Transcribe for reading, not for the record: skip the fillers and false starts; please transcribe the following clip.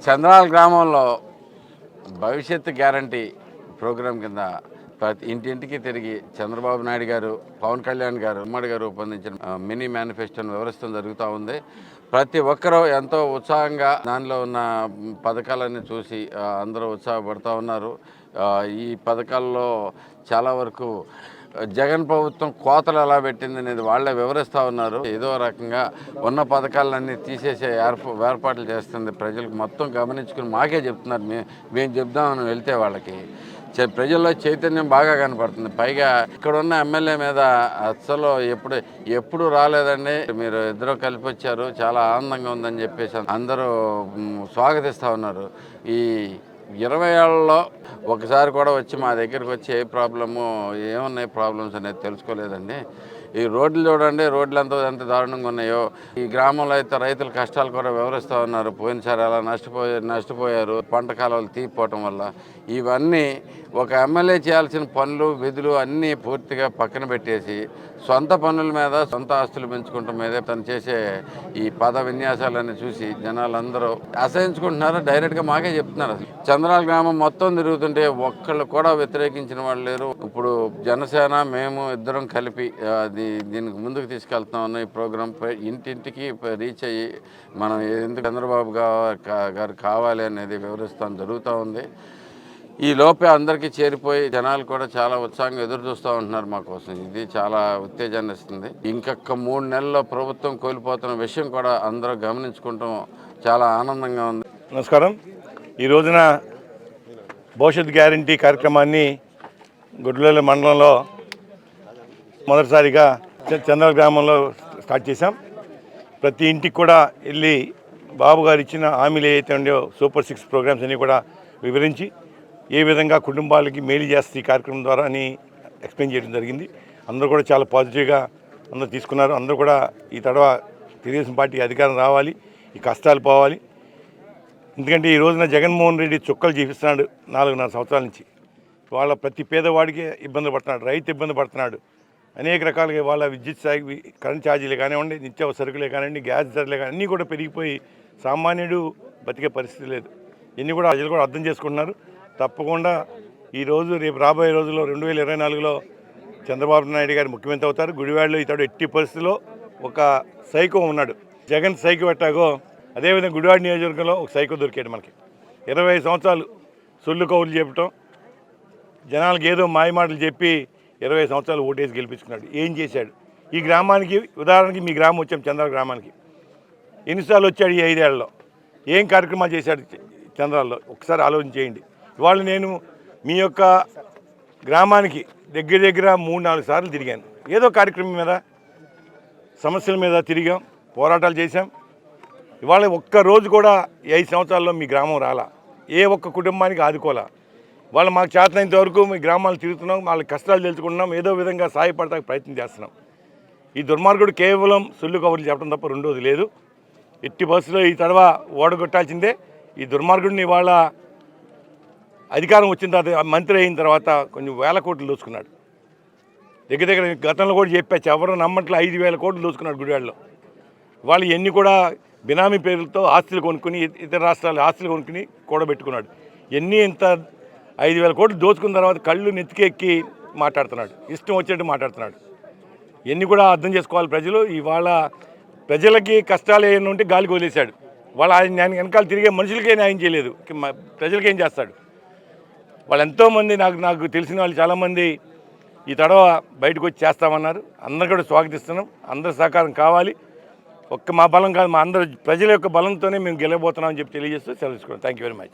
చంద్రాల గ్రామంలో భవిష్యత్తు guarantee programme కింద ప్రతి ఇంటింటికి తిరిగి చంద్రబాబు నాయుడు గారు, పవన్ కళ్యాణ్ గారు, ఉమ్మడి గారు రూపొందించిన మినీ మేనిఫెస్టోను వివరిస్తూ జరుగుతూ ఉంది. ప్రతి ఒక్కరూ ఎంతో ఉత్సాహంగా దానిలో ఉన్న పథకాలన్నీ చూసి అందరూ ఉత్సాహపడుతూ ఉన్నారు. ఈ పథకాల్లో చాలా వరకు జగన్ ప్రభుత్వం కోతలు ఎలా పెట్టింది అనేది వాళ్ళే వివరిస్తూ ఉన్నారు. ఏదో రకంగా ఉన్న పథకాలన్నీ తీసేసే ఏర్పాట్లు చేస్తుంది. ప్రజలకు మొత్తం గమనించుకుని మాకే చెప్తున్నారు. మేము చెప్దామని వెళ్తే వాళ్ళకి ప్రజల్లో చైతన్యం బాగా కనపడుతుంది. పైగా ఇక్కడున్న ఎమ్మెల్యే మీద అసలు ఎప్పుడు రాలేదండి, మీరు ఇద్దరు కలిపి వచ్చారు, చాలా ఆనందంగా ఉందని చెప్పేసి అందరూ స్వాగతిస్తూ ఉన్నారు. ఈ 20 ఏళ్లలో ఒకసారి కూడా వచ్చి మా దగ్గరికి వచ్చి ఏ ప్రాబ్లము, ఏమున్నాయి ప్రాబ్లమ్స్ అనేది తెలుసుకోలేదండి. ఈ రోడ్లు చూడండి, రోడ్లు ఎంత దారుణంగా ఉన్నాయో. ఈ గ్రామంలో అయితే రైతుల కష్టాలు కూడా వివరిస్తూ ఉన్నారు. పోయినసారి అలా నష్టపోయారు పంట కాలువలు తీపిపోవటం వల్ల. ఇవన్నీ ఒక ఎమ్మెల్యే చేయాల్సిన పనులు, విధులు అన్నీ పూర్తిగా పక్కన పెట్టేసి సొంత పనుల మీద, సొంత ఆస్తులు పెంచుకోవటం మీదే తను చేసే ఈ పద విన్యాసాలన్నీ చూసి జనాలందరూ అసహించుకుంటున్నారు. డైరెక్ట్గా మాకే చెప్తున్నారు. చంద్రాల గ్రామం మొత్తం తిరుగుతుంటే ఒక్కళ్ళు కూడా వ్యతిరేకించిన వాళ్ళు లేరు. ఇప్పుడు జనసేన మేము ఇద్దరం కలిపి దీనికి ముందుకు తీసుకెళ్తున్నాం. ఈ ప్రోగ్రాం ఇంటింటికి రీచ్ అయ్యి మనం ఎందుకు చంద్రబాబు గారు కావాలి అనేది వివరిస్తాం జరుగుతూ ఉంది. ఈ లోపే అందరికీ చేరిపోయి జనాలు కూడా చాలా ఉత్సాహంగా ఎదురు చూస్తూ ఉంటున్నారు మా కోసం. ఇది చాలా ఉత్తేజాన్ని ఇస్తుంది. ఇంకొక 3 నెలల్లో ప్రభుత్వం కోల్పోతున్న విషయం కూడా అందరూ గమనించుకుంటాం చాలా ఆనందంగా ఉంది. నమస్కారం. ఈ రోజున భవిష్యత్ గ్యారంటీ కార్యక్రమాన్ని గుడ్లూరు మండలంలో మొదటిసారిగా చంద్రాల గ్రామంలో స్టార్ట్ చేశాం. ప్రతి ఇంటికి కూడా వెళ్ళి బాబు గారు ఇచ్చిన హామీలు ఏవైతే ఉండేవో సూపర్ 6 ప్రోగ్రామ్స్ అన్నీ కూడా వివరించి ఏ విధంగా కుటుంబాలకి మేలు చేస్తే ఈ కార్యక్రమం ద్వారా అని ఎక్స్ప్లెయిన్ చేయడం జరిగింది. అందరూ కూడా చాలా పాజిటివ్గా అందరూ తీసుకున్నారు. అందరూ కూడా ఈ తడవ తెలుగుదేశం పార్టీ అధికారం రావాలి, ఈ కష్టాలు పోవాలి. ఎందుకంటే ఈ రోజున జగన్మోహన్ రెడ్డి చుక్కలు చూపిస్తున్నాడు 4.5 సంవత్సరాల నుంచి. వాళ్ళ ప్రతి పేదవాడికి ఇబ్బంది పడుతున్నాడు, రైతు ఇబ్బంది పడుతున్నాడు. అనేక రకాలుగా వాళ్ళ విద్యుత్ కరెంట్ ఛార్జీలు కానివ్వండి, నిత్యావసర సరుకులే కానివ్వండి, గ్యాస్ ధరలే కానీ అన్నీ కూడా పెరిగిపోయి సామాన్యుడు బతికే పరిస్థితి లేదు. ఇన్ని కూడా ప్రజలు కూడా అర్థం చేసుకుంటున్నారు. తప్పకుండా ఈరోజు రేపు రాబోయే రోజుల్లో 2024లో చంద్రబాబు నాయుడు గారు ముఖ్యమంత్రి అవుతారు. గుడివాడలో ఇతడు ఎట్టి పరిస్థితిలో ఒక సైకో ఉన్నాడు. జగన్ సైకో పెట్టాగో అదేవిధంగా గుడివాడ నియోజకవర్గంలో ఒక సైకో దొరికాడు మనకి. 20 సంవత్సరాలు సొల్లు కౌలు చెప్పటం, జనాలకు ఏదో మాయమాటలు చెప్పి 20 సంవత్సరాలు ఓటేసి గెలిపించుకున్నాడు. ఏం చేశాడు ఈ గ్రామానికి? ఉదాహరణకి మీ గ్రామం వచ్చాం, చంద్రాల గ్రామానికి ఎన్నిసార్లు వచ్చాడు ఈ 5 ఏళ్లలో? ఏం కార్యక్రమాలు చేశాడు చంద్రాల్లో? ఒకసారి ఆలోచన చేయండి. ఇవాళ నేను మీ యొక్క గ్రామానికి దగ్గర 3-4 సార్లు తిరిగాను. ఏదో కార్యక్రమం మీద, సమస్యల మీద తిరిగాం, పోరాటాలు చేశాం. ఇవాళ ఒక్కరోజు కూడా 5 సంవత్సరాల్లో మీ గ్రామం రాలా, ఏ ఒక్క కుటుంబానికి ఆదుకోలా. వాళ్ళు మాకు చేతనైనంత వరకు మీ గ్రామాలు తిరుగుతున్నాం, వాళ్ళ కష్టాలు తెలుసుకుంటున్నాం, ఏదో విధంగా సహాయపడటానికి ప్రయత్నం చేస్తున్నాం. ఈ దుర్మార్గుడు కేవలం సొల్లు కబుర్లు చెప్పడం తప్ప రెండోది లేదు. ఎట్టి బస్సులో ఈ తడవ ఓడగొట్టాల్సిందే. ఈ దుర్మార్గుడిని ఇవాళ అధికారం వచ్చిన తర్వాత, మంత్రి అయిన తర్వాత కొంచెం 1000 కోట్లు దోచుకున్నాడు. దగ్గర గతంలో కూడా చెప్పచ్చు, ఎవరు నమ్మట్లో 5,000 కోట్లు దోచుకున్నాడు గుడివాడలో. వాళ్ళు ఇవన్నీ కూడా బినామీ పేర్లతో ఆస్తులు కొనుక్కుని, ఇతర రాష్ట్రాలు ఆస్తులు కొనుక్కుని కూడబెట్టుకున్నాడు. ఇంత 5,000 కోట్లు దోచుకున్న తర్వాత కళ్ళు నెత్తికెక్కి మాట్లాడుతున్నాడు, ఇష్టం వచ్చినట్టు మాట్లాడుతున్నాడు. ఇవన్నీ కూడా అర్థం చేసుకోవాలి ప్రజలు. ఇవాళ ప్రజలకి కష్టాలు ఏమైనా ఉంటే గాలికి వదిలేశాడు. వాళ్ళు ఆయన వెనకాల తిరిగే మనుషులకే న్యాయం చేయలేదు, ప్రజలకేం చేస్తాడు? వాళ్ళు ఎంతోమంది నాకు తెలిసిన వాళ్ళు చాలామంది ఈ తడవ బయటకు వచ్చి చేస్తామన్నారు. అందరూ కూడా స్వాగతిస్తున్నాం. అందరి సహకారం కావాలి. ఒక్క మా బలం కాదు, మా అందరూ ప్రజల యొక్క బలంతోనే మేము గెలవబోతున్నామని చెప్పి తెలియజేస్తూ సెలవు తీసుకున్నాం. Thank you very much.